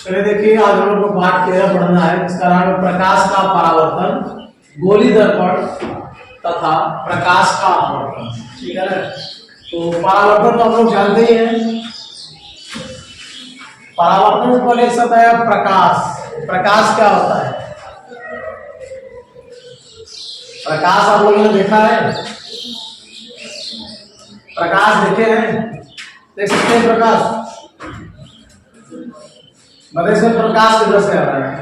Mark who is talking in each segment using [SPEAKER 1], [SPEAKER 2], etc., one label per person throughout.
[SPEAKER 1] चलिए देखिए, आज हम लोग को पाठ 13 पढ़ना है, जिसका नाम है प्रकाश का परावर्तन, गोली दर्पण तथा प्रकाश का अपवर्तन। ठीक है ना। तो परावर्तन तो हम लोग जानते ही हैं। परावर्तन को एक शब्द है प्रकाश। प्रकाश क्या होता है? प्रकाश आप लोगों ने देखा है? प्रकाश देखे हैं? देख सकते हैं प्रकाश? मतलब इसमें प्रकाश किधर से आ रहा है?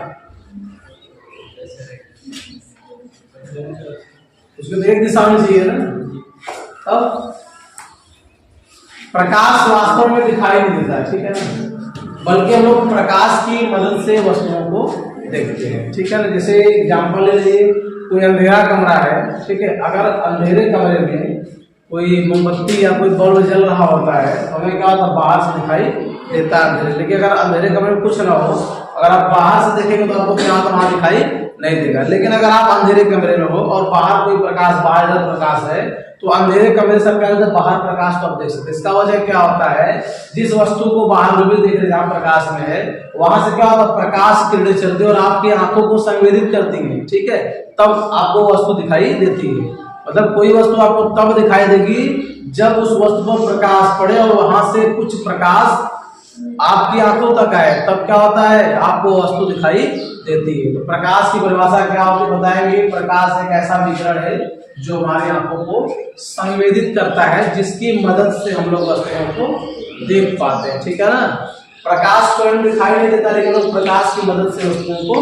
[SPEAKER 1] उसको तो एक दिशा में चाहिए ना। अब प्रकाश वास्तव में दिखाई नहीं देता, ठीक है ना, बल्कि हम लोग प्रकाश की मदद से वस्तुओं को देखते हैं। ठीक है ना। जैसे एग्जाम्पल ले लीजिए, कोई अंधेरा कमरा है, ठीक है। अगर अंधेरे कमरे में कोई मोमबत्ती या कोई बल्ब जल रहा होता है तो हमें क्या होता है, बाहर से दिखाई देता है। लेकिन अगर अंधेरे कमरे में कुछ ना हो, अगर आप बाहर से देखेंगे तो आपको क्या तो वहां दिखाई नहीं देगा। लेकिन अगर आप अंधेरे कमरे में हो और बाहर कोई प्रकाश, बाहर जब प्रकाश है, तो अंधेरे कमरे से क्या बाहर प्रकाश तो आप देख सकते हैं। इसका वजह क्या होता है, जिस वस्तु को बाहर जो भी देख रहे हैं प्रकाश में है, वहां से क्या होता है, प्रकाश किरणें चलती है और आपकी आंखों को संवेदित करती है। ठीक है, तब आपको वस्तु दिखाई देती है। मतलब कोई वस्तु आपको तब दिखाई देगी जब उस वस्तु पर प्रकाश पड़े और वहां से कुछ प्रकाश आपकी आंखों तक आए, तब क्या होता है, आपको वस्तु दिखाई देती है। तो प्रकाश की परिभाषा क्या होती है बताएंगे। प्रकाश एक ऐसा विकिरण है जो हमारी आंखों को संवेदित करता है, जिसकी मदद से हम लोग वस्तुओं को देख पाते हैं। ठीक है ना। प्रकाश स्वयं दिखाई नहीं देता, लेकिन लोग प्रकाश की मदद से वस्तुओं को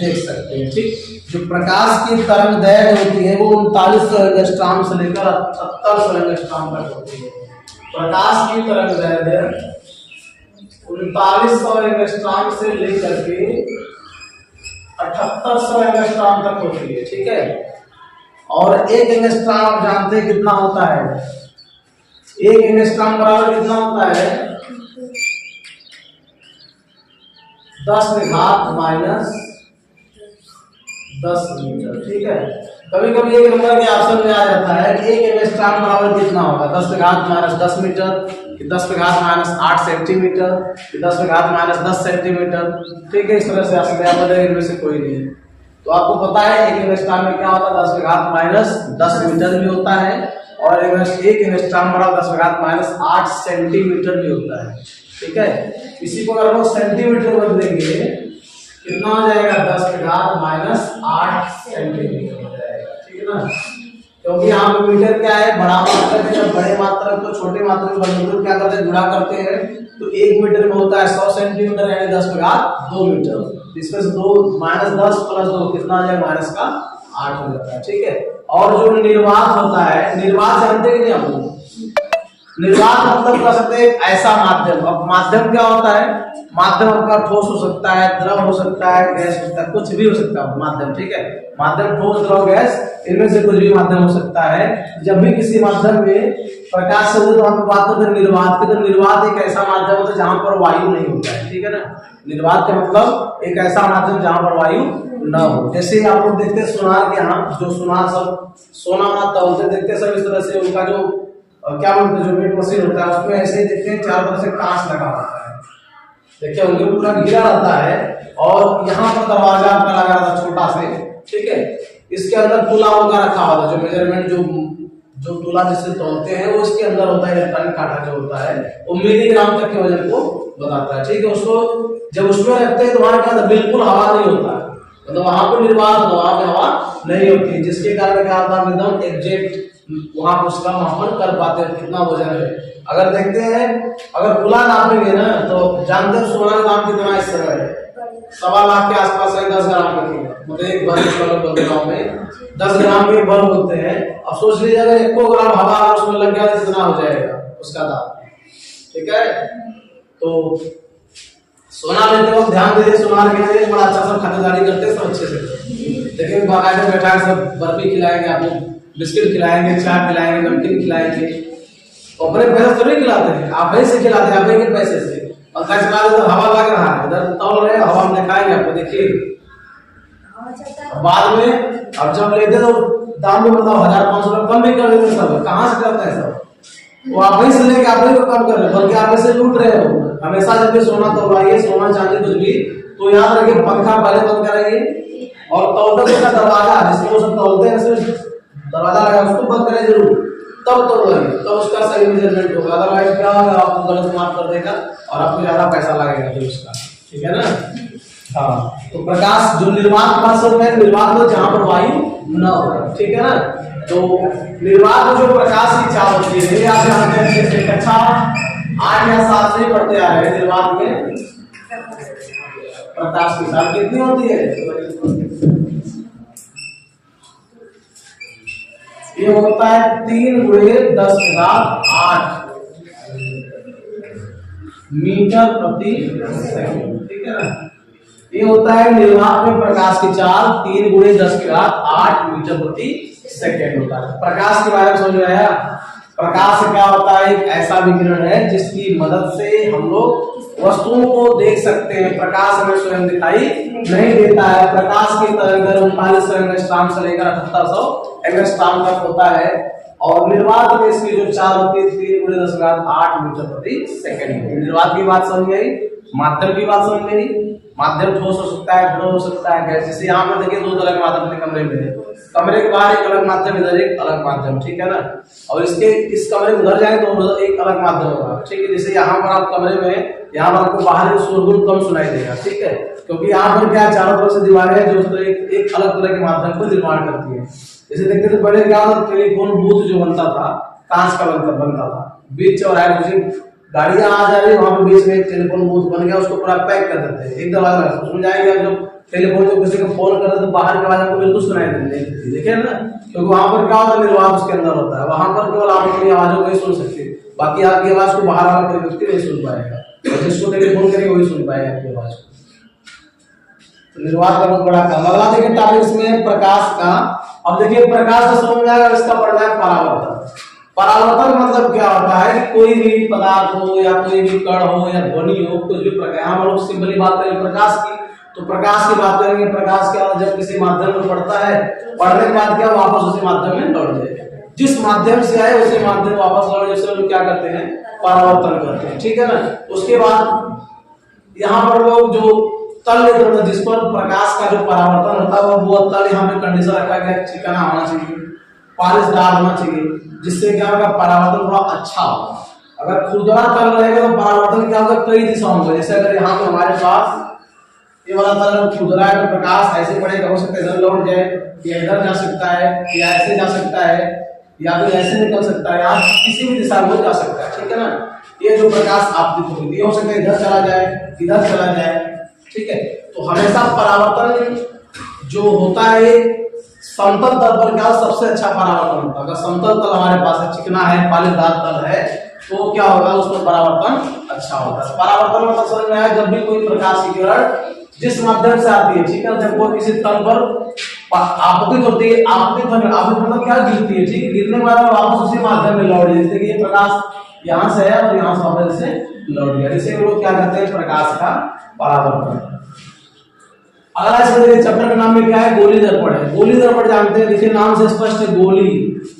[SPEAKER 1] देख सकते हैं। ठीक। जो प्रकाश की तरंग दैर्घ्य होती है वो 3900 एंगस्ट्रॉम से लेकर 7800 एंगस्ट्रॉम तक होती है। प्रकाश की तरंग दैर्घ्य 3900 एंगस्ट्रॉम से लेकर के 7800 एंगस्ट्रॉम तक होती है। ठीक है। और एक एंगस्ट्रॉम जानते हैं कितना होता है? एक एंगस्ट्रॉम बराबर कितना होता है? 10⁻⁻10 मीटर। ठीक है। कभी कभी एक नंबर के ऑप्शन में आ जाता है कि एक एंगस्ट्रॉम बराबर कितना होगा, 10⁻⁻10 मीटर, 10⁻⁸ सेंटीमीटर, 10⁻⁻10 सेंटीमीटर। ठीक है, इस तरह से आ सकते हैं, इनमें से कोई नहीं। तो आपको पता है एक एंगस्ट्रॉम में क्या होता है, 10⁻⁻10 मीटर भी होता है, और एक एंगस्ट्रॉम बराबर 10⁻⁸ सेंटीमीटर भी होता है। ठीक है। इसी को अगर हम सेंटीमीटर बदलेंगे कितना हो जाएगा, 10⁻⁸ सेंटीमीटर हो जाएगा। ठीक है ना। क्योंकि यहाँ पे मीटर क्या है, बड़ा मात्रक है। जब बड़े मात्रक को छोटे मात्रक में क्या करते हैं, गुणा करते हैं, तो 1 मीटर में होता है 100 सेंटीमीटर, यानी 10⁻2 मीटर। इसमें से 2 -10 + 2 कितना आ जाएगा, -8 हो जाता है। ठीक है। और जो निर्वात होता है, निर्वात जानते कि नहीं आप लोग? निर्वात मतलब कर सकते हैं ऐसा माध्यम। अब माध्यम क्या होता है? माध्यम आपका ठोस हो सकता है, द्रव हो सकता है, गैस हो सकता है, कुछ भी हो सकता है माध्यम। ठीक है। माध्यम ठोस, द्रव, गैस, इनमें से कुछ भी माध्यम हो सकता है। जब भी किसी माध्यम में प्रकाश से तो हम बात करते हैं निर्वात की, तो निर्वात एक ऐसा माध्यम होता है जहां पर वायु नहीं होता है। ठीक है ना। निर्वात का मतलब एक ऐसा माध्यम जहां पर वायु न हो। जैसे आप लोग देखते हैं सोनार के यहाँ, जो सोनार सब सोना तौलते देखते सब इस तरह से, उनका जो क्या बोलते हैं, जो वेट मशीन होता है, उसमें ऐसे ही देखते हैं चारों तरफ से कांच लगा होता है। देखिए उनके पूरा घिरा रहता है, और यहाँ पर दरवाजा आपका लगा रहता है छोटा से। ठीक है। इसके अंदर तुला होगा रखा होता है, जो मेजरमेंट जो तुला जिससे तोलते हैं वो इसके अंदर होता है। इलेक्ट्रॉनिक कांटा जो होता है वो मिलीग्राम तक के वजन को बताता है। ठीक है। उसको जब उसमें रखते हैं तो वहां क्या बिल्कुल हवा नहीं होता, मतलब वहां पर निर्वात होता, वहां पे हवा नहीं होती, जिसके कारण क्या होता है, एकदम एग्जैक्ट वहां पर उसका मापन कर पाते हैं कितना वजन है। अगर देखते हैं, अगर तुला नापेंगे ना, तो जानते हैं सोना का दाम कितना इस समय है, 1.25 लाख के आसपास है। 10 ग्राम का किलो, मतलब एक भर में 10 ग्राम के भर होते हैं। अब सोच लीजिए अगर 1 ग्राम हवा अगर उसमें लग गया तो कितना हो जाएगा उसका दाम। ठीक है। तो सोना लेते वक्त ध्यान दीजिए, सोनार के लिए बड़ा अच्छा सब खातिरदारी करते हैं, सब अच्छे से। लेकिन बाकायदा बैठा सब बर्फी खिलाएंगे आपको, बिस्किट खिलाएंगे, चाय खिलाएंगे, नमकीन खिलाएंगे, अपने पैसे थोड़ी खिलाते हैं, आप ही से खिलाते हैं, आप ही के पैसे से। और इधर हवा लग रहा है, इधर तौल रहे, हवा में दिखाएंगे आपको, देखिए। बाद में अब जब लेते तो दाम भी बताओ, 1500 कम भी कर देते सब। कहाँ से करते हैं सब? वो आप वही से लेके आप वही को कम कर रहे हो, बल्कि आप इसे लूट रहे हो। हमेशा जब भी सोना तोड़वाइए, सोना चांदी कुछ भी, तो याद रखिए पंखा पहले बंद करेंगे और तौलते का दरवाजा जिसमें वो सब तौलते हैं दरवाजा लगा उसको बंद करें जरूर, तब तोड़वाइए, तब उसका सही मेजरमेंट होगा। अदरवाइज क्या होगा, आपको गलत माप कर देगा और आपको ज्यादा पैसा लगेगा फिर उसका, ठीक है ना। हाँ, तो प्रकाश जो निर्वात की बात समझ में, निर्वात में जहां पर वायु न हो, ठीक है ना। तो निर्वात में जो प्रकाश की चाल होती है, आप जानते हैं कक्षा 8 या 7 से पढ़ते आ रहे हैं, निर्वात में प्रकाश की चाल कितनी होती है? ये होता है 3 × 10⁸ मीटर प्रति सेकंड, ठीक है ना। ये होता है निर्वात में प्रकाश की चाल 3 × 10⁸ मीटर प्रति सेकंड होता है। प्रकाश के बारे में समझ में आया? प्रकाश क्या होता है? एक ऐसा विकिरण है जिसकी मदद से हम लोग वस्तुओं को देख सकते हैं। प्रकाश हमें स्वयं दिखाई नहीं देता है। प्रकाश की तरंगदैर्घ्य 39 एंगस्ट्रॉम से लेकर 7800 एंगस्ट्रॉम तक होता है और निर्वात में इसकी जो चाल होती है 3 × 10⁸ मीटर प्रति सेकंड। निर्वात की बात समझ गई, माध्यम की बात समझ गई। माध्यम ठोस हो सकता है, द्रव हो सकता है, गैस। जैसे यहाँ पर देखिए 2 तरह के माध्यम अपने कमरे में, कमरे के बाहर एक अलग माध्यम, इधर एक अलग माध्यम, ठीक है ना। और इसके इस कमरे में उधर जाए तो उधर एक अलग माध्यम होगा, ठीक है। जैसे यहाँ पर आप कमरे में, यहाँ पर आपको बाहर शोरगुल कम सुनाई देगा, ठीक है, क्योंकि यहाँ पर क्या चारों तरफ से दीवारें हैं जो एक अलग तरह के माध्यम को निर्माण करती है। जैसे देखते थे पहले क्या होता, टेलीफोन बूथ जो बनता था कांच का बनता था, बीच चौराहे गाड़ियां आ जा रही है, वहां पर बीच में एक टेलीफोन बूथ बन गया, उसको पूरा पैक कर देते हैं, एक दरवाजा उसमें जाएंगे। जब टेलीफोन को किसी को फोन कर तो बाहर की आवाज आपको बिल्कुल सुनाई देती, देखिए ना, क्योंकि वहां पर क्या होता है, निर्वात उसके अंदर होता है। वहां पर केवल आप अपनी आवाजों को ही सुन सकते हैं, बाकी आपकी आवाज को बाहर वाला कोई व्यक्ति नहीं सुन पाएगा, और जिसको टेलीफोन करेगा वही सुन पाएगा आपकी आवाज को। तो निर्वात का बहुत बड़ा काम। अगला देखिए टॉपिक इसमें प्रकाश का। अब देखिए प्रकाश का समझ में आएगा, इसका पढ़ना है परावर्तन। परावर्तन मतलब क्या होता है कि कोई भी पदार्थ हो या कोई भी कण हो या ध्वनि हो, कुछ भी प्रकाश, हम लोग सिंपली बात करेंगे प्रकाश की, तो प्रकाश की बात करेंगे। प्रकाश क्या जब किसी माध्यम में पड़ता है, पढ़ने के बाद क्या वापस उसी माध्यम में लौट जाएगा। जिस माध्यम से आए उसी माध्यम वापस लौट, जैसे लोग क्या करते हैं, परावर्तन करते हैं, ठीक है ना। उसके बाद यहाँ पर लोग जो तल द्रव जिस पर प्रकाश का जो परावर्तन होता है वो तल यहाँ पे कंडीशन रखा गया, चिकना होना चाहिए, पालिशदार होना चाहिए, जिससे क्या होगा, परावर्तन थोड़ा अच्छा होगा। अगर खुरदरा तल रहेगा तो परावर्तन क्या होगा, कई दिशाओं में। जैसे अगर यहाँ पे हमारे पास ये वाला तल खुरदरा है तो प्रकाश ऐसे पड़ेगा, हो सकता है इधर लौट जाए, या इधर जा सकता है, या ऐसे जा सकता है, या फिर ऐसे निकल सकता है, या किसी भी दिशा में जा सकता है, ठीक है ना। ये जो प्रकाश आपतित होगी, ये हो सकता है इधर चला जाए, इधर चला जाए, ठीक है। तो हमेशा परावर्तन जो होता है समतल तल पर क्या सबसे अच्छा परावर्तन होता है। अगर समतल तल हमारे पास है, चिकना है, पालीदार तल है, तो क्या होगा, उसमें परावर्तन अच्छा होता है। परावर्तन मतलब समझ में आया, जब भी कोई प्रकाश की किरण जिस माध्यम से आती है, ठीक है, जब वो किसी तल पर आपतित होती है, आपतित मतलब क्या गिरती है, ठीक, गिरने के बाद वापस उसी माध्यम में लौट जाती है। जैसे कि ये प्रकाश यहाँ से है और यहाँ से वापस से लौट गया, जिसे लोग क्या कहते हैं, प्रकाश का परावर्तन। अगला इसमें चैप्टर का नाम में क्या है, गोली दर्पण है। गोली दर्पण जानते हैं, देखिए नाम से स्पष्ट है, गोली,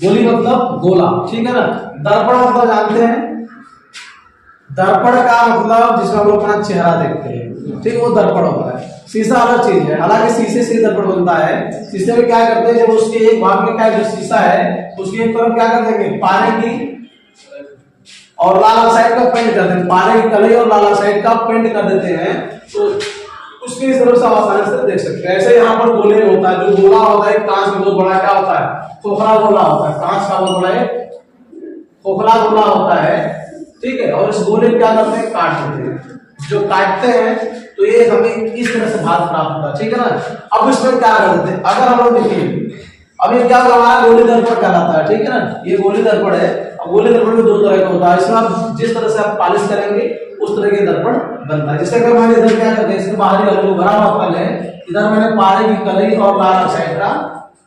[SPEAKER 1] गोली मतलब गोला, ठीक है ना। दर्पण मतलब जानते हैं, दर्पण का मतलब जिसमें हम लोग अपना चेहरा देखते हैं, ठीक है, वो दर्पण होता है। शीशा अलग चीज है, हालांकि शीशे से दर्पण बनता है। शीशे में क्या करते हैं, जब उसके एक भाग में क्या जो शीशा है उसकी एक तरफ क्या कर देंगे, पानी की और लाल साइड का पेंट कर देते हैं, पानी की कलई और लाल साइड का पेंट कर देते हैं, तो उसके इस तरफ से आसानी से देख सकते हैं। ऐसे यहाँ पर गोले में होता है, जो गोला होता है कांच में बहुत बड़ा क्या होता है, खोखला गोला होता है, कांच का बहुत बड़ा खोखला गोला होता है, ठीक है। और इस गोले क्या करते हैं, काट देते हैं। जो काटते हैं तो ये हमें इस तरह से भाग प्राप्त होता है, ठीक है ना। अब इसमें क्या कर देते हैं, अगर हम लोग देखिए अब ये क्या होगा, गोली दर्पण कहलाता है, ठीक है ना। ये गोली दर्पण है। अब गोली दर्पण में 2 तरह का होता है, इसमें आप जिस तरह से आप पॉलिश करेंगे उस तरह के दर्पण बनता है। जैसे अगर मैंने इधर क्या करते हैं, इसके बाहरी वाले जो भरा हुआ तल है, इधर मैंने पानी की कलई और लाल साइड का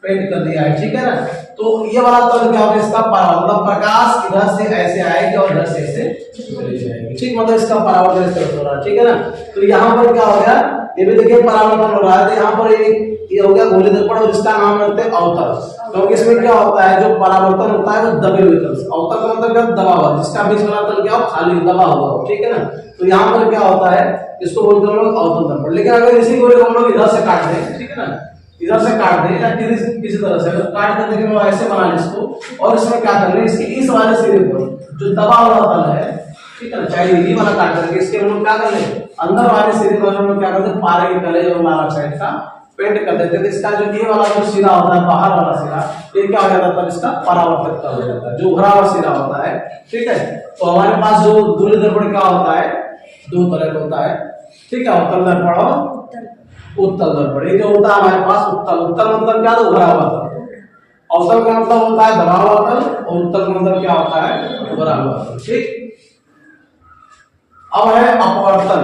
[SPEAKER 1] पेंट कर दिया है, ठीक है ना। तो ये वाला तल क्या होगा इसका परावर्तन, मतलब प्रकाश इधर से ऐसे आएगी और इधर से ऐसे चली जाएगी, ठीक, मतलब इसका परावर्तन इस तरह हो रहा है, ठीक है ना। तो यहाँ पर क्या हो गया, ये भी देखिए परावर्तन हो रहा है, तो यहाँ पर ये हो गया गोलीय दर्पण और इसका नाम रखते हैं अवतल, क्योंकि इसमें क्या होता है जो परावर्तन होता है वो दबे हुए तल से, अवतल का मतलब क्या दबा हुआ, जिसका बीच वाला तल क्या हो खाली दबा हुआ हो, ठीक है ना। तो यहाँ पर क्या होता है इसको बोलते हैं लोग अवतल दर्पण। लेकिन अगर इसी को हम लोग इधर से काट दें, ठीक है ना, इधर से काट दें या किसी तरह से अगर काट दें, देखिए ऐसे बना लें इसको, और इसमें क्या करना है इसके इस वाले सिरे पर जो दबा हुआ तल है, ठीक है ना, चाहे ये वाला काट करके इसके हम लोग क्या कर ले अंदर वाले सिरे पर हम लोग क्या करते हैं पारे के कले और नारक साइड का पेंट कर देते हैं। इसका जो ये वाला जो सिरा होता है बाहर वाला सिरा, ये क्या हो जाता है इसका परावर्तक तल हो जाता है, जो उभरा हुआ सिरा होता है, ठीक है। तो हमारे पास जो गोलीय दर्पण क्या होता है दो तरह का होता है, ठीक है, अवतल दर्पण और उत्तल दर्पण। ये जो होता है हमारे पास उत्तल, उत्तल मतलब क्या तो उभरा हुआ तल, अवतल का मतलब होता है दबा हुआ तल और उत्तल का मतलब क्या होता है उभरा हुआ तल, ठीक। अब है अपवर्तन।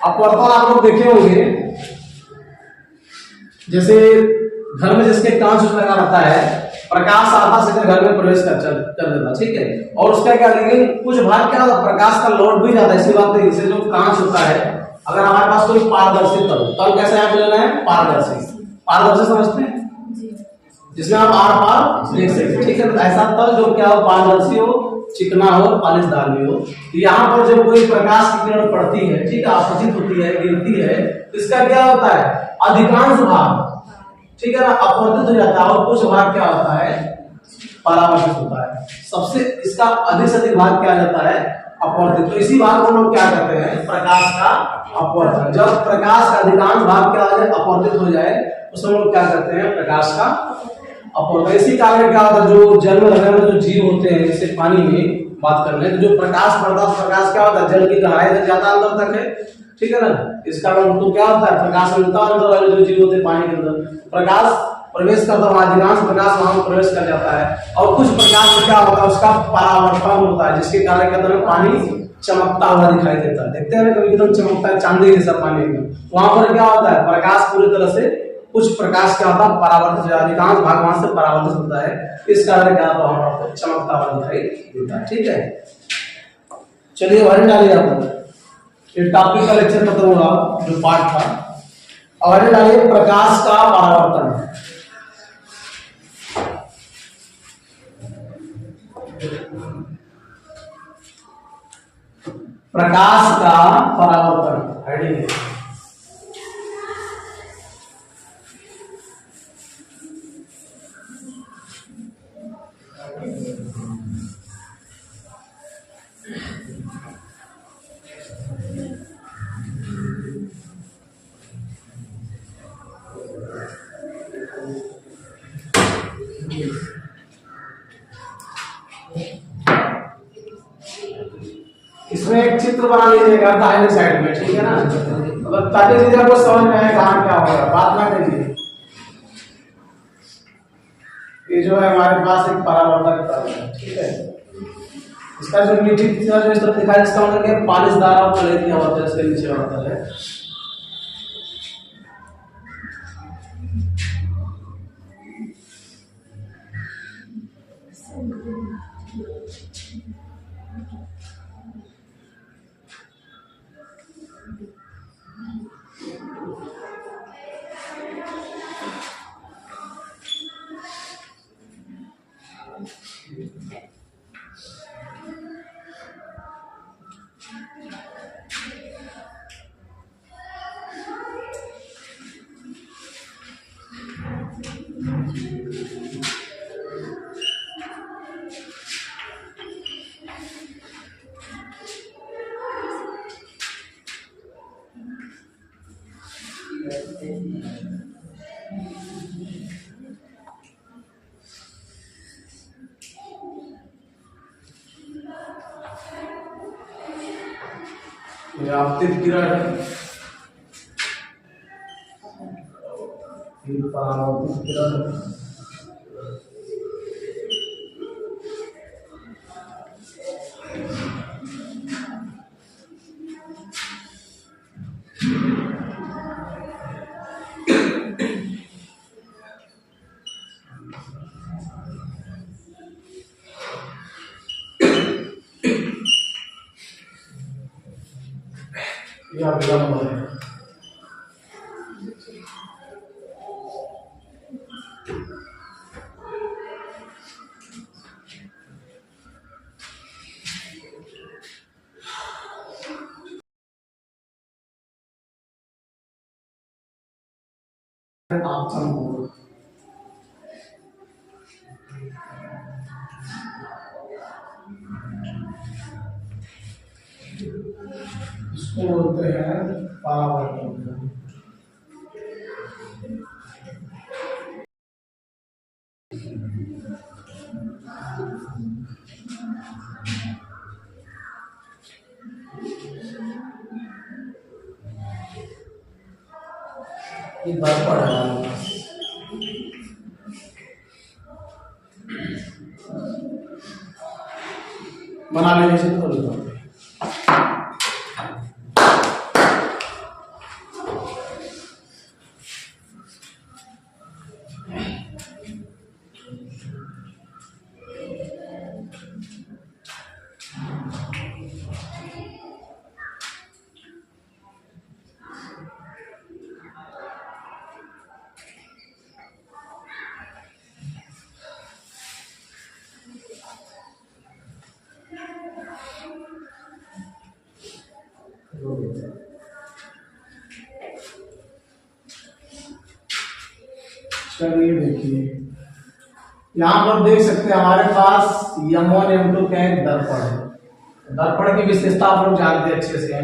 [SPEAKER 1] अपवर्तन आप लोग देखे होंगे जैसे घर में जिसके कांच लगा रहता है, प्रकाश आता सीधे घर में प्रवेश कर देता, ठीक है, और उसका क्या, लेकिन कुछ भाग क्या होता प्रकाश का लोड भी जाता है, इसी बात से जो कांच होता है, अगर हमारे पास कोई पारदर्शी तल, तल कैसे आप लेना है पारदर्शी, पारदर्शी समझते हैं जिसमें आप आर पार देख सकते, ठीक है, तो ऐसा तल जो क्या हो पारदर्शी हो, चिकना हो, पालिशदार भी हो। तो यहाँ पर जब कोई प्रकाश की किरण पड़ती है, ठीक है, आपतित होती है, गिरती है, तो इसका क्या होता है अधिकांश भाग, ठीक है ना, अपवर्तित हो जाता है और कुछ भाग क्या होता है परावर्तित होता है। सबसे इसका अधिक से अधिक भाग क्या जाता है अपवर्तित। तो इसी भाग को लोग क्या कहते हैं प्रकाश का अपवर्तन। जब प्रकाश का अधिकांश भाग क्या हो जाए अपवर्तित हो जाए उसमें लोग क्या करते हैं प्रकाश का अपवर्तन। इसी कारण क्या होता है जो जल में रहने वाले जो जीव होते हैं, जैसे पानी में बात कर रहे हैं, तो जो प्रकाश पड़ता है प्रकाश क्या होता है जल की गहराई तक ज्यादा अंदर तक है, ठीक है ना। इस कारण तो क्या होता है प्रकाश मिलता है अंदर वाले जो जीव होते हैं पानी के अंदर, प्रकाश प्रवेश करता है, अधिकांश प्रकाश वहां प्रवेश कर जाता है। और कुछ प्रकाश में क्या होता है उसका परावर्तन होता है, जिसके कारण क्या होता है पानी चमकता हुआ दिखाई देता है। देखते हैं कभी एकदम चमकता है चांदी जैसा पानी में, वहां पर क्या होता है प्रकाश पूरी तरह से कुछ प्रकाश क्या होता है परावर्तित, अधिकांश भाग वहां से परावर्तित होता है, इस कारण क्या होता है वहां पर चमकता हुआ दिखाई देता है, ठीक है। चलिए वर्णन डालिए आप, ये टॉपिक का लेक्चर खत्म हुआ जो पार्ट था। और डालिए प्रकाश का परावर्तन। प्रकाश का परावर्तन हेडिंग इसमें एक चित्र बना लीजिएगा दाहिने साइड में, ठीक है ना, मतलब ताकि चीज आपको समझ में आए कहाँ क्या होगा, बात ना करिए। ये जो है हमारे पास एक परावर्तक तल है, ठीक है, इसका जो नीचे की तरफ जो इस तरफ दिखाई इसका मतलब क्या पालिशदार और कलर किया होता है, इसके नीचे वाला तल है। ये आपतित किरण है, ये परावर्तित किरण है। या विलंब है। ऑप्शन कोड इसको बोलते हैं परावर्तन। ये दर्पण है, बना लेने से तो चलिए देखिए, यहाँ पर देख सकते हैं हमारे पास M1 M2 का एक दर्पण है। दर्पण की विशेषता आप लोग जानते हैं अच्छे से।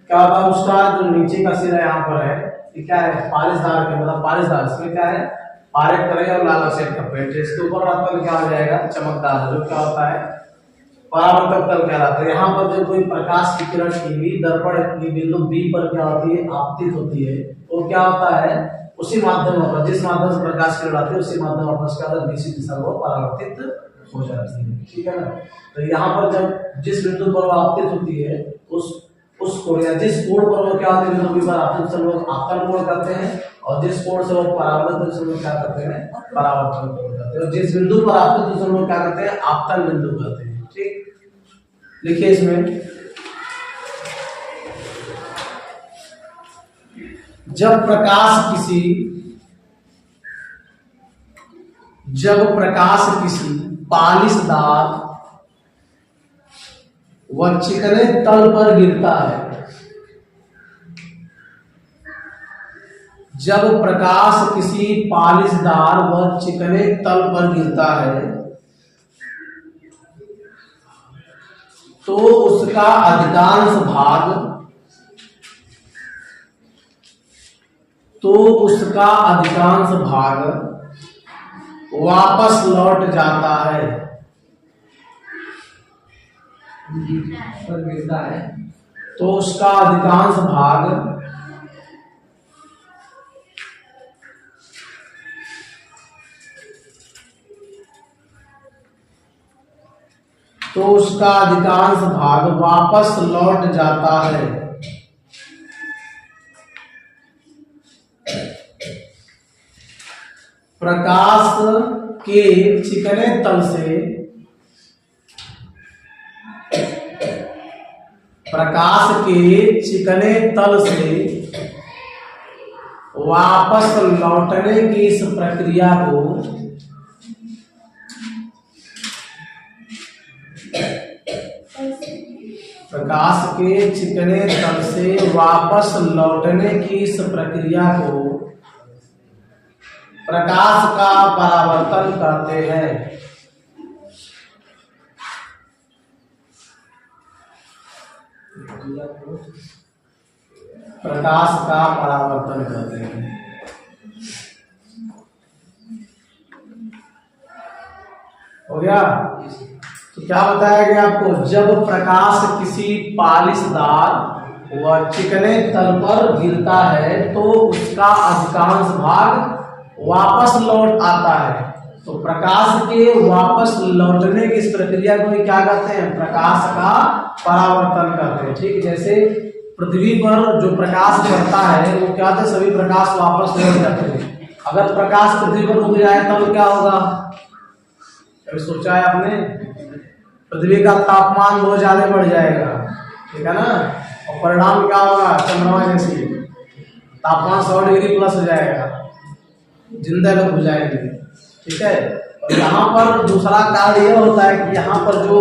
[SPEAKER 1] क्या होता है, उसका जो नीचे का सिरा यहाँ पर है, ये क्या है, पालिशदार के, मतलब पालिशदार, इसमें क्या है, पारक करेगा और लाल ऑक्साइड का पेंट, इसके ऊपर आपका क्या हो जाएगा, चमकदार, जो क्या होता है परावर्तक तल कहलाता है। यहाँ पर जो कोई प्रकाश की किरण की दर्पण की बिंदु B पर क्या होती है, आपतित होती है, वो क्या होता है, उसी माध्यम पर, जिस माध्यम से प्रकाश किरण आती है उसी माध्यम पर उसका दूसरी दिशा में परावर्तित हो जाती है। ठीक है ना। तो यहाँ पर जब जिस बिंदु पर वो आपतित होती है उस कोण या जिस कोण पर वो क्या होती है, बिंदु B पर आपतित से लोग आपतन कोण करते हैं, और जिस कोण से वो परावर्तित से लोग क्या करते हैं, परावर्तन कोण करते हैं, और जिस बिंदु पर आपतित से लोग क्या करते हैं, आपतन बिंदु करते हैं। ठीक, लिखिए इसमें, जब प्रकाश किसी पालिशदार व चिकने तल पर गिरता है, जब प्रकाश किसी पालिशदार व चिकने तल पर गिरता है तो उसका अधिकांश भाग वापस लौट जाता है, गिरता है तो उसका अधिकांश भाग वापस लौट जाता है। प्रकाश के चिकने तल से वापस लौटने की इस प्रक्रिया को प्रकाश का परावर्तन कहते हैं। प्रकाश का परावर्तन कहते हैं। हो गया। तो क्या बताया गया आपको, जब प्रकाश किसी पालिशदार व चिकने तल पर गिरता है तो उसका अधिकांश भाग वापस लौट आता है। तो प्रकाश के वापस लौटने की इस प्रक्रिया को क्या कहते हैं, प्रकाश का परावर्तन कहते हैं। ठीक, जैसे पृथ्वी पर जो प्रकाश पड़ता है वो क्या होता है, सभी प्रकाश वापस लौट जाते हैं। अगर प्रकाश पृथ्वी पर रुक जाए तब क्या होगा, कभी सोचा है आपने, पृथ्वी का तापमान बहुत ज्यादा बढ़ जाएगा। ठीक है ना, और परिणाम क्या होगा, चंद्रमा जैसी तापमान 100 डिग्री प्लस हो जाएगा, जिंदा लोग हो जाएंगे। ठीक है। और यहाँ पर दूसरा कार्य यह होता है कि यहाँ पर जो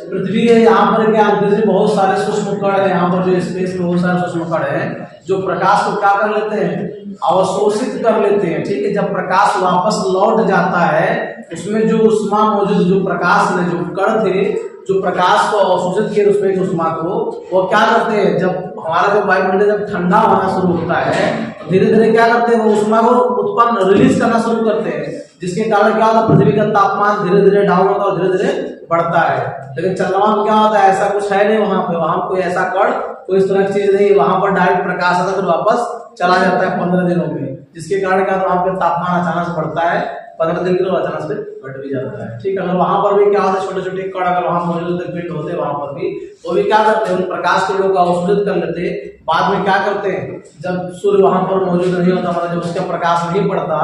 [SPEAKER 1] पृथ्वी है, यहाँ पर क्या अंतरिक्ष में बहुत सारे सूक्ष्म कण है, यहाँ पर जो स्पेस में बहुत सारे सूक्ष्म कण है जो प्रकाश को क्या कर लेते हैं, अवशोषित कर लेते हैं। ठीक है। जब प्रकाश वापस लौट जाता है उसमें जो उष्मा मौजूद, जो प्रकाश में जो कण थे जो प्रकाश को अवशोषित किए उसमें उष्मा को, वो क्या करते हैं, जब हमारा जो वायुमंडल जब ठंडा होना शुरू होता है धीरे धीरे क्या करते हैं, वो उष्मा को उत्पन्न रिलीज करना शुरू करते हैं, जिसके कारण क्या होता है, पृथ्वी का तापमान धीरे धीरे डाउन होता है और धीरे धीरे बढ़ता है। लेकिन चंद्रमा में क्या होता है, ऐसा कुछ है नहीं, वहां पे वहां कोई ऐसा कण कोई इस तरह की चीज नहीं, वहां पर डायरेक्ट प्रकाश आता है फिर वापस चला जाता है 15 दिनों में, जिसके कारण क्या वहां पे तापमान अचानक से बढ़ता है, 15 दिन के बाद अचानक से घट भी जाता है। ठीक है। अगर वहां पर भी क्या होता है, छोटे छोटे कण अगर वहां मौजूद पिंड होते वहां पर भी, वो भी क्या करते हैं, उन प्रकाश किरणों को अवशोषित कर लेते हैं। बाद में क्या करते हैं, जब सूर्य वहां पर मौजूद नहीं होता, मतलब जब उसका प्रकाश नहीं पड़ता,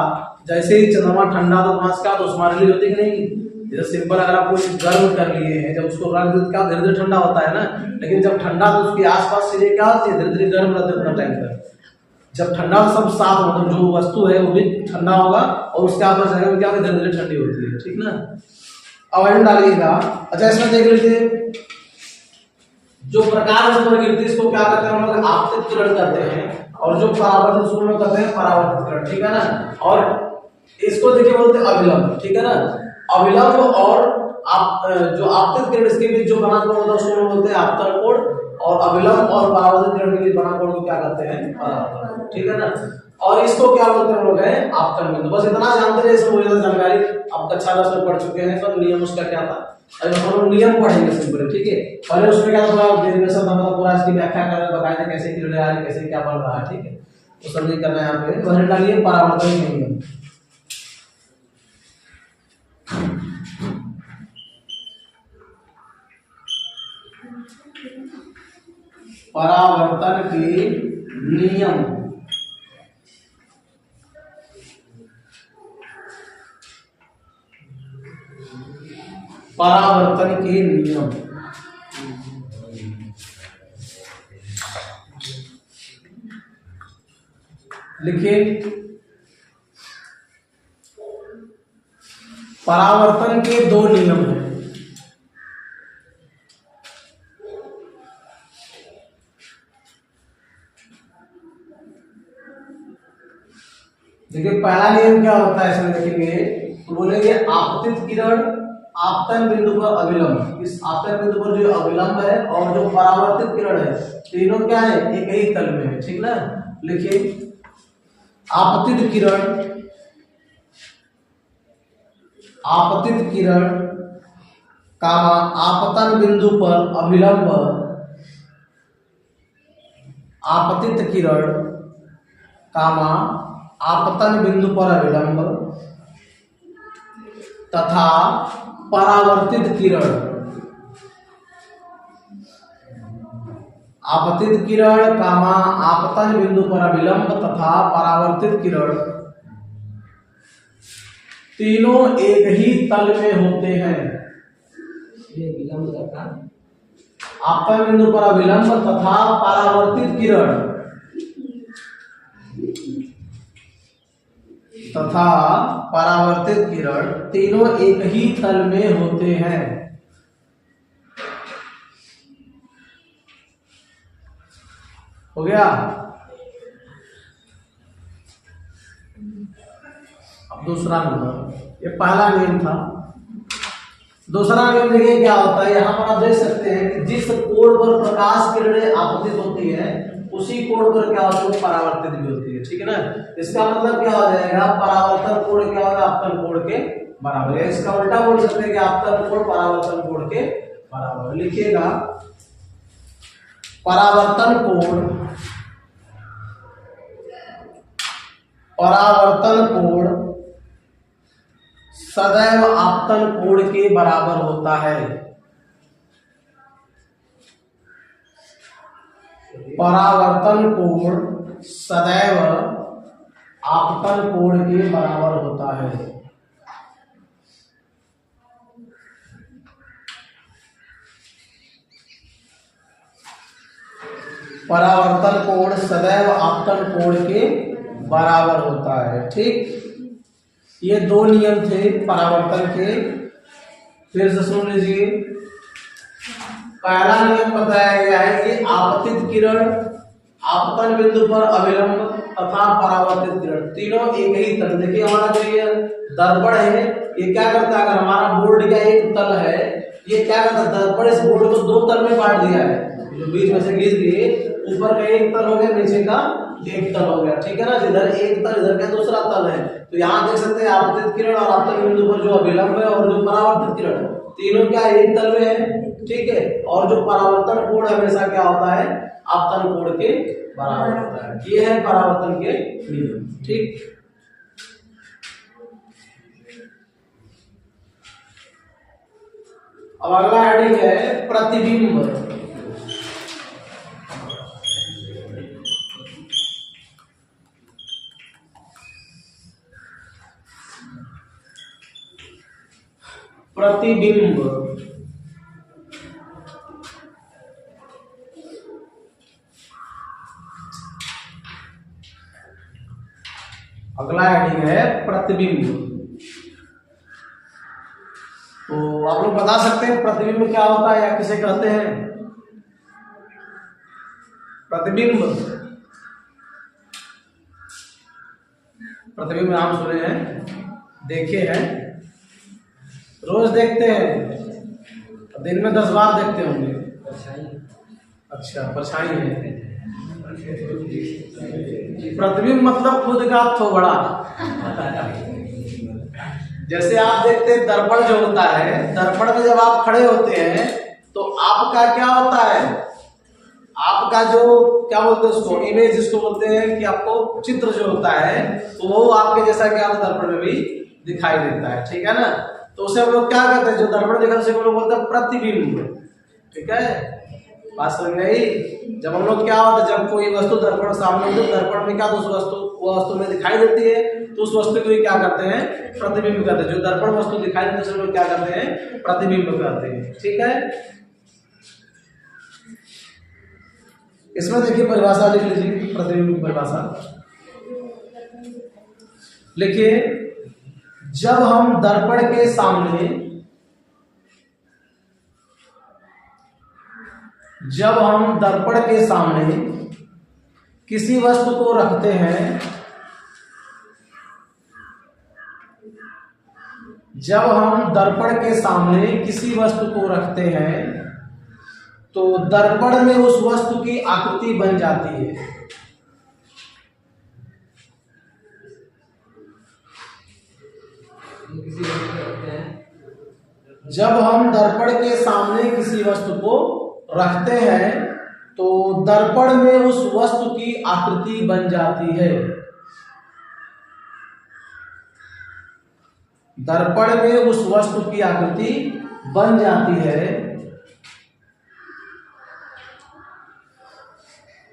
[SPEAKER 1] जैसे ही चंद्रमा ठंडा होता तो वहां से क्या उष्मा रिलीज होती कि नहीं। जैसे सिंपल अगर आप कोई गर्म कर लिए हैं, जब उसको रख देते क्या धीरे धीरे ठंडा होता है ना, लेकिन जब ठंडा तो उसके आसपास चीजें क्या होती है, धीरे धीरे गर्म रहते हैं उतना टाइम तक। जब ठंडा सब साफ मतलब जो वस्तु है वो भी ठंडा होगा और उसके आसपास जगह में क्या धीरे धीरे ठंडी होती है। ठीक ना। अब आयरन डालिएगा। अच्छा इसमें देख लीजिए, जो प्रकाश है प्रकृति इसको क्या कहते हैं हम लोग, आपतित किरण कहते हैं, और जो परावर्तित उसको हम लोग कहते हैं परावर्तित किरण। ठीक है ना। और इसको देखिए बोलते हैं अभिलंब। ठीक है ना। अभिलंब और आप जो आपतित किरण इसके बीच जो बना कोण होता है उसको हम बोलते हैं आपतन कोण, और अभिलंब और परावर्तित किरण के बीच बना कोण को क्या कहते हैं, परावर्तन कोण। ठीक है ना। और इसको क्या बोलते हैं हम लोग है आपतन बिंदु। बस इतना जानते रहे, इसमें मुझे जानकारी आप कक्षा 10 में पढ़ चुके हैं, सब नियम उसका क्या था, अब हम लोग नियम पढ़ेंगे सिंपल। ठीक है। पहले उसमें क्या था डेरिवेशन था, मतलब पूरा इसकी व्याख्या कर रहे बताया था कैसे किरण आ रही कैसे क्या बन रहा है। ठीक है। तो सब नहीं करना है यहाँ पे। तो डालिए परावर्तन नियम। परावर्तन के नियम। परावर्तन के नियम लिखिए। परावर्तन के दो नियम हैं। देखिए पहला नियम क्या होता है, इसमें देखेंगे तो बोलेंगे आपतित किरण आपतन बिंदु पर अभिलंब। इस आपतन बिंदु पर जो अभिलंब है और जो परावर्तित किरण है तीनों क्या है, एक ही तल में है। ठीक ना। लिखिए आपतित किरण, आपतित किरण कामा आपतन बिंदु पर अभिलंब, आपतित किरण कामा आपतन बिंदु पर अभिलंब तथा परावर्तित किरण, आपतित किरण कामा आपतन बिंदु पर अभिलंब तथा परावर्तित किरण तीनों एक ही तल में होते हैं। आपतन बिंदु पर अभिलंब तथा परावर्तित किरण तथा परावर्तित किरण तीनों एक ही तल में होते हैं। हो गया। अब दूसरा नंबर, ये पहला नियम था। दूसरा नियम देखिए क्या होता है, यहां पर आप देख सकते हैं कि जिस कोण पर प्रकाश किरणें आपतित होती है उसी कोण पर क्या होता है, परावर्तित भी होती है। ठीक है ना। इसका मतलब क्या हो जाएगा, परावर्तन कोण क्या होगा, आपतन कोण के बराबर है। इसका उल्टा बोल सकते हैं कि आपतन कोण परावर्तन कोण के बराबर। लिखिएगा परावर्तन कोण, परावर्तन कोण सदैव आपतन कोण के बराबर होता है। परावर्तन कोण सदैव आपतन कोण के बराबर होता है। परावर्तन कोण सदैव आपतन कोण के बराबर होता है। ठीक, ये दो नियम थे परावर्तन के। फिर से सुन लीजिए। पहला नियम बताया गया है कि आपतित किरण, आपतन बिंदु पर अभिलंब तथा परावर्तित किरण तीनों एक ही तल। देखिए हमारा जो ये दर्पण है ये क्या करता है, अगर हमारा बोर्ड का एक तल है, ये क्या करता है, दर्पण इस बोर्ड को दो तल में बांट दिया है। जो बीच में से घिस दिए, ऊपर का एक तल हो गया, नीचे का एक तल हो गया। ठीक है ना, जिधर एक तल इधर का दूसरा तल है। तो यहाँ देख सकते हैं आपतित किरण और आपतन बिंदु पर जो अभिलंब है और जो परावर्तित किरण तीनों क्या एक तल में है। ठीक है, और जो परावर्तन कोण हमेशा क्या होता है, आपतन कोण के बराबर होता है। ये है परावर्तन के नियम। ठीक, अब अगला हेडिंग है प्रतिबिंब। प्रतिबिंब अगला हेडिंग है प्रतिबिंब। तो आप लोग बता सकते हैं प्रतिबिंब क्या होता है या किसे कहते हैं? प्रतिबिंब, प्रतिबिंब नाम सुने हैं, देखे हैं, रोज देखते हैं, दिन में 10 बार देखते होंगे। अच्छा, परछाई है। प्रतिबिंब मतलब खुद का थोबड़ा। जैसे आप देखते हैं दर्पण जो होता है, दर्पण में जब आप खड़े होते हैं तो आपका क्या होता है, आपका जो क्या बोलते हैं उसको, इमेज जिसको बोलते हैं कि आपको चित्र जो होता है तो वो आपके जैसा क्या दर्पण में भी दिखाई देता है। ठीक है ना, तो उसे हम लोग क्या कहते हैं, जो दर्पण दिखा उसे हम लोग बोलते हैं प्रतिबिंब। ठीक है, बात समझ में आई? जब हम लोग क्या होता है, जब कोई वस्तु दर्पण सामने होती है, दर्पण में क्या उस वस्तु वो वस्तु में दिखाई देती है तो उस वस्तु को क्या करते हैं, प्रतिबिंब कहते हैं। जो दर्पण वस्तु दिखाई देती है उसे लोग क्या करते हैं, प्रतिबिंब कहते हैं। ठीक है, इसमें देखिए परिभाषा लिख लीजिए, प्रतिबिंब की परिभाषा लिखिए। जब हम दर्पण के सामने, जब हम दर्पण के सामने किसी वस्तु को रखते हैं, जब हम दर्पण के सामने किसी वस्तु को रखते हैं तो दर्पण में उस वस्तु की आकृति बन जाती है। जब हम दर्पण के सामने किसी वस्तु को रखते हैं तो दर्पण में उस वस्तु की आकृति बन जाती है। दर्पण में उस वस्तु की आकृति बन जाती है।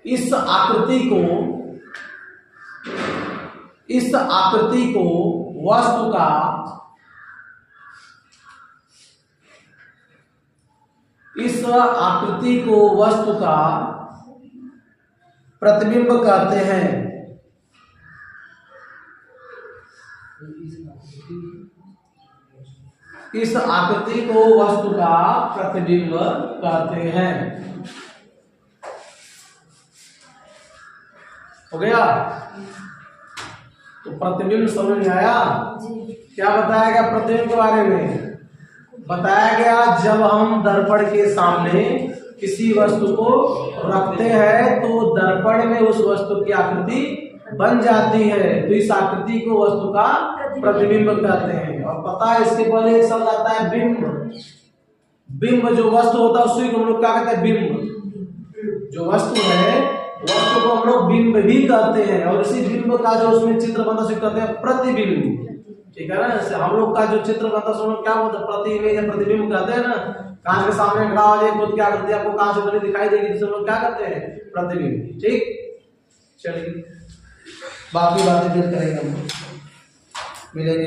[SPEAKER 1] इस आकृति को वस्तु का इस आकृति को वस्तु का प्रतिबिंब कहते हैं। इस आकृति को वस्तु का प्रतिबिंब कहते हैं। हो गया? तो प्रतिबिंब समझ में आया? क्या बताया गया प्रतिबिंब के बारे में? बताया गया जब हम दर्पण के सामने किसी वस्तु को रखते हैं तो दर्पण में उस वस्तु की आकृति बन जाती है, तो इस आकृति को वस्तु का प्रतिबिंब कहते हैं। और पता है इसके पहले एक शब्द आता है बिंब। बिंब जो वस्तु होता है उसी को हम लोग क्या कहते हैं, बिंब। जो वस्तु है वस्तु को हम लोग बिंब भी कहते हैं, और इसी बिंब का जो उसमें चित्र बनता है उसे कहते हैं प्रतिबिंब। ठीक है ना, जैसे हम लोग का जो चित्र बनता है उसमें क्या बोलते हैं, प्रति इमेज या प्रतिबिंब कहते हैं ना। कांच के सामने खड़ा हो जाए खुद क्या करती है, आपको कांच बनी दिखाई देगी, जिसे हम लोग क्या करते हैं, प्रतिबिंब। ठीक, चलिए बाकी बातें फिर करेंगे हम, मिलेंगे।